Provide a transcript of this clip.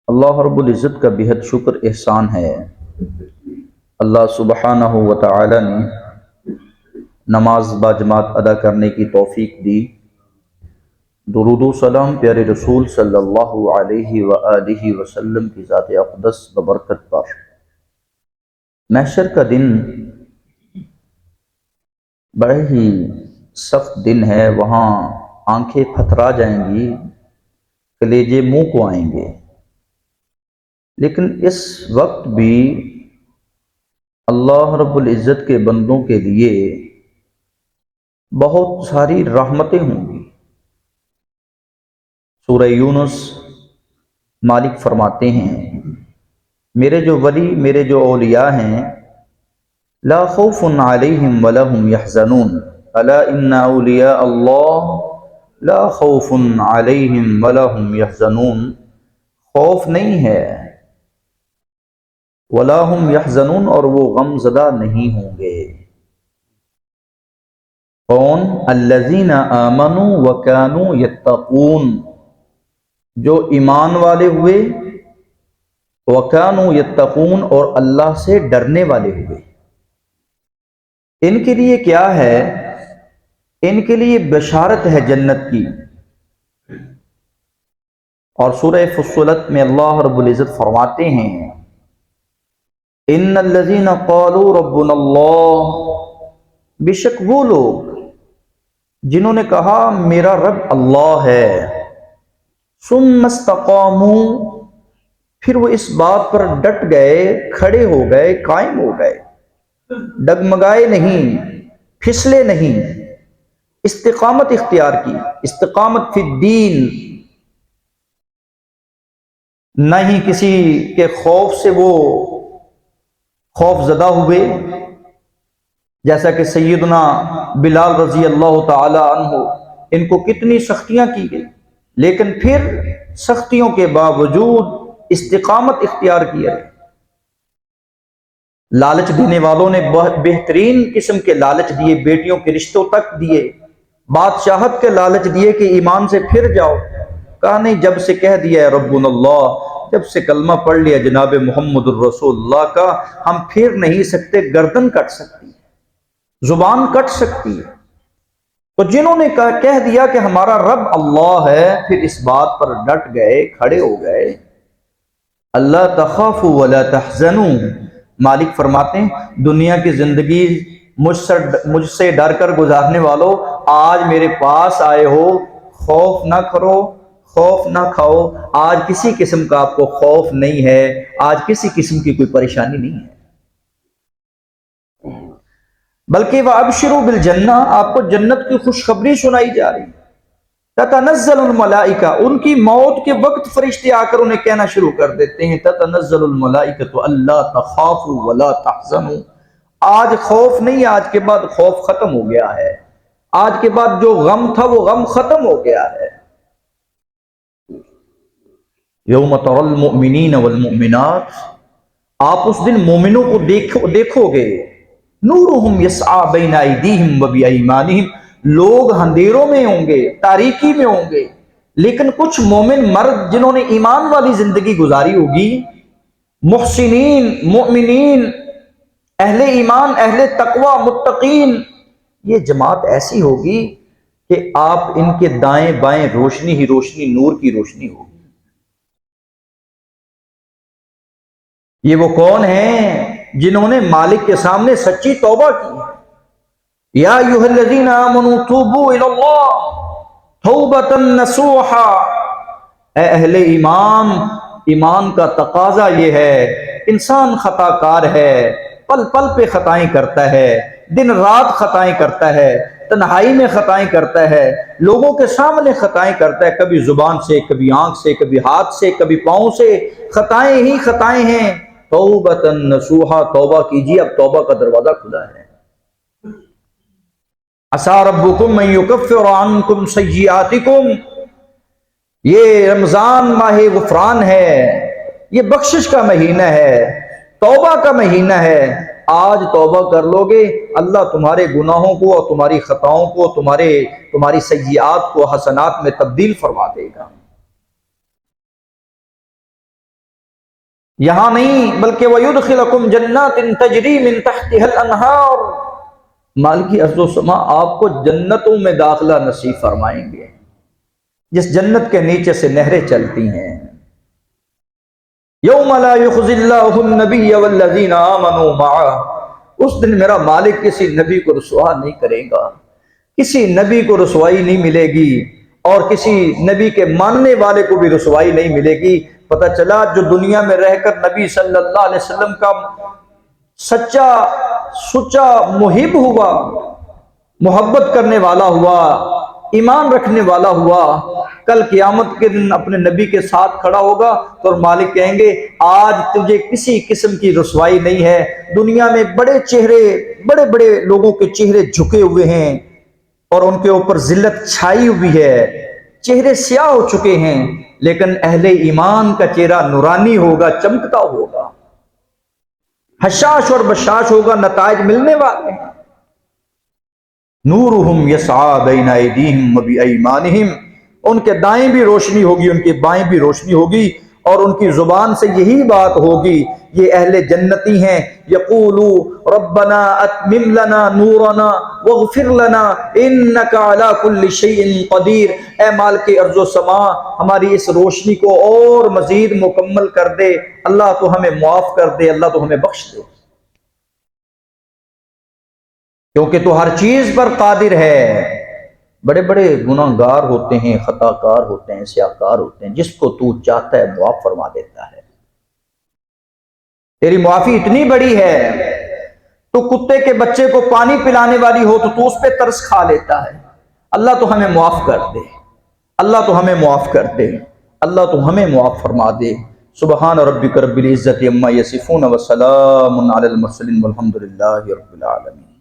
اللہ رب العزت کا بہت شکر احسان ہے۔ اللہ سبحانہ و تعالی نے نماز باجماعت ادا کرنے کی توفیق دی۔ درود و سلام پیارے رسول صلی اللہ علیہ وآلہ وسلم کی ذات اقدس ببرکت پر۔ محشر کا دن بڑے ہی سخت دن ہے، وہاں آنکھیں پھترا جائیں گی، کلیجے منہ کو آئیں گے، لیکن اس وقت بھی اللہ رب العزت کے بندوں کے لیے بہت ساری رحمتیں ہوں گی۔ سورہ یونس مالک فرماتے ہیں، میرے جو ولی، میرے جو اولیاء ہیں، لا خوف علیہم ولا هم يحزنون الا ان اولیاء اللہ لا خوف علیہم ولا هم يحزنون، خوف نہیں ہے ولا هم يحزنون، اور وہ غم زدہ نہیں ہوں گے۔ کون؟ الذین آمنوا وکانوا یتقون، جو ایمان والے ہوئے، وکانوا یتقون، اور اللہ سے ڈرنے والے ہوئے۔ ان کے لیے کیا ہے؟ ان کے لیے بشارت ہے جنت کی۔ اور سورہ فصلت میں اللہ رب العزت فرماتے ہیں، ان الذین قالوا ربنا اللہ، بے شک وہ لوگ جنہوں نے کہا میرا رب اللہ ہے، ثم استقاموا، پھر وہ اس بات پر ڈٹ گئے، کھڑے ہو گئے، قائم ہو گئے، ڈگمگائے نہیں، پھسلے نہیں، استقامت اختیار کی، استقامت فی الدین، نہ ہی کسی کے خوف سے وہ خوف زدہ ہوئے، جیسا کہ سیدنا بلال رضی اللہ تعالی عنہ، ان کو کتنی سختیاں کی گئی، لیکن پھر سختیوں کے باوجود استقامت اختیار کیا۔ لالچ دینے والوں نے بہترین قسم کے لالچ دیے، بیٹیوں کے رشتوں تک دیے، بادشاہت کے لالچ دیے کہ ایمان سے پھر جاؤ، کہا نہیں، جب سے کہہ دیا ہے ربنا اللہ، جب سے کلمہ پڑھ لیا جناب محمد الرسول اللہ کا، ہم پھر نہیں سکتے، گردن کٹ سکتی ہے، زبان کٹ سکتی ہے۔ تو جنہوں نے کہہ دیا کہ ہمارا رب اللہ ہے، پھر اس بات پر ڈٹ گئے، کھڑے ہو گئے۔ اللہ تخافوا ولا تحزنوا، مالک فرماتے ہیں دنیا کی زندگی مجھ سے ڈر کر گزارنے والوں، آج میرے پاس آئے ہو، خوف نہ کرو، خوف نہ کھاؤ، آج کسی قسم کا آپ کو خوف نہیں ہے، آج کسی قسم کی کوئی پریشانی نہیں ہے، بلکہ وَأَبْشِرُوا بِالْجَنَّةِ، آپ کو جنت کی خوشخبری سنائی جا رہی ہے۔ تتنزل الملائکہ، ان کی موت کے وقت فرشتے آ کر انہیں کہنا شروع کر دیتے ہیں، تتنزل الملائکۃ الا تخافوا ولا تحزنوا، آج خوف نہیں، آج کے بعد خوف ختم ہو گیا ہے، آج کے بعد جو غم تھا وہ غم ختم ہو گیا ہے۔ یوم تری المؤمنین والمؤمنات، آپ اس دن مومنوں کو دیکھو گے، نورہم یسعی بین ایدیہم وبایمانہم، لوگ اندھیروں میں ہوں گے، تاریکی میں ہوں گے، لیکن کچھ مومن مرد جنہوں نے ایمان والی زندگی گزاری ہوگی، محسنین، مؤمنین، اہل ایمان، اہل تقوی، متقین، یہ جماعت ایسی ہوگی کہ آپ ان کے دائیں بائیں روشنی ہی روشنی، نور کی روشنی ہوگی۔ یہ وہ کون ہیں جنہوں نے مالک کے سامنے سچی توبہ کی ہے؟ یا ایھا الذین آمنوا توبوا الی اللہ توبۃ نصوحا، اے اہل ایمان، ایمان کا تقاضا یہ ہے، انسان خطا کار ہے، پل پل پہ خطائیں کرتا ہے، دن رات خطائیں کرتا ہے، تنہائی میں خطائیں کرتا ہے، لوگوں کے سامنے خطائیں کرتا ہے، کبھی زبان سے، کبھی آنکھ سے، کبھی ہاتھ سے، کبھی پاؤں سے، خطائیں ہی خطائیں ہیں۔ توبۃ نصوحا، توبہ کیجیے، اب توبہ کا دروازہ کھلا ہے۔ عسیٰ ربکم ان یکفر عنکم سیئاتکم، یہ رمضان ماہ غفران ہے، یہ بخشش کا مہینہ ہے، توبہ کا مہینہ ہے، آج توبہ کر لو گے، اللہ تمہارے گناہوں کو اور تمہاری خطاؤں کو، تمہاری سیئات کو حسنات میں تبدیل فرما دے گا۔ یہاں نہیں بلکہ وَيُدْخِلَكُمْ جَنَّاتٍ تَجْرِي مِن تَحْتِهَا الْأَنْهَارُ، مالک ارض و سما آپ کو جنتوں میں داخلہ نصیب فرمائیں گے جس جنت کے نیچے سے نہریں چلتی ہیں۔ یوم لا یخزی اللہ النبی والذین آمنوا معہ، اس دن میرا مالک کسی نبی کو رسوا نہیں کرے گا، کسی نبی کو رسوائی نہیں ملے گی اور کسی نبی کے ماننے والے کو بھی رسوائی نہیں ملے گی۔ پتہ چلا جو دنیا میں رہ کر نبی صلی اللہ علیہ وسلم کا سچا محب ہوا، محبت کرنے والا ہوا، ایمان رکھنے والا ہوا، کل قیامت کے دن اپنے نبی کے ساتھ کھڑا ہوگا تو مالک کہیں گے آج تجھے کسی قسم کی رسوائی نہیں ہے۔ دنیا میں بڑے بڑے لوگوں کے چہرے جھکے ہوئے ہیں اور ان کے اوپر ذلت چھائی ہوئی ہے، چہرے سیاہ ہو چکے ہیں، لیکن اہل ایمان کا چہرہ نورانی ہوگا، چمکتا ہوگا، حشاش اور بشاش ہوگا، نتائج ملنے والے ہیں۔ نورہم یسعی بین ایدیہم وبایمانہم، ان کے دائیں بھی روشنی ہوگی، ان کے بائیں بھی روشنی ہوگی، اور ان کی زبان سے یہی بات ہوگی، یہ اہل جنتی ہیں، یقولو ربنا اتمم لنا نورنا واغفر لنا انک علی کل شیء قدیر، اے مالک ارض و سما ہماری اس روشنی کو اور مزید مکمل کر دے، اللہ تو ہمیں معاف کر دے، اللہ تو ہمیں بخش دے، کیونکہ تو ہر چیز پر قادر ہے۔ بڑے بڑے گناہ گار ہوتے ہیں، خطا کار ہوتے ہیں، سیاہکار ہوتے ہیں، جس کو تو چاہتا ہے معاف فرما دیتا ہے، تیری معافی اتنی بڑی ہے، تو کتے کے بچے کو پانی پلانے والی ہو تو اس پہ ترس کھا لیتا ہے۔ اللہ تو ہمیں معاف کر دے، اللہ تو ہمیں معاف کر دے، اللہ تو ہمیں معاف فرما دے۔ سبحان ربک رب العزت عما یصفون وسلام علی المرسلین والحمد للہ رب العالمین۔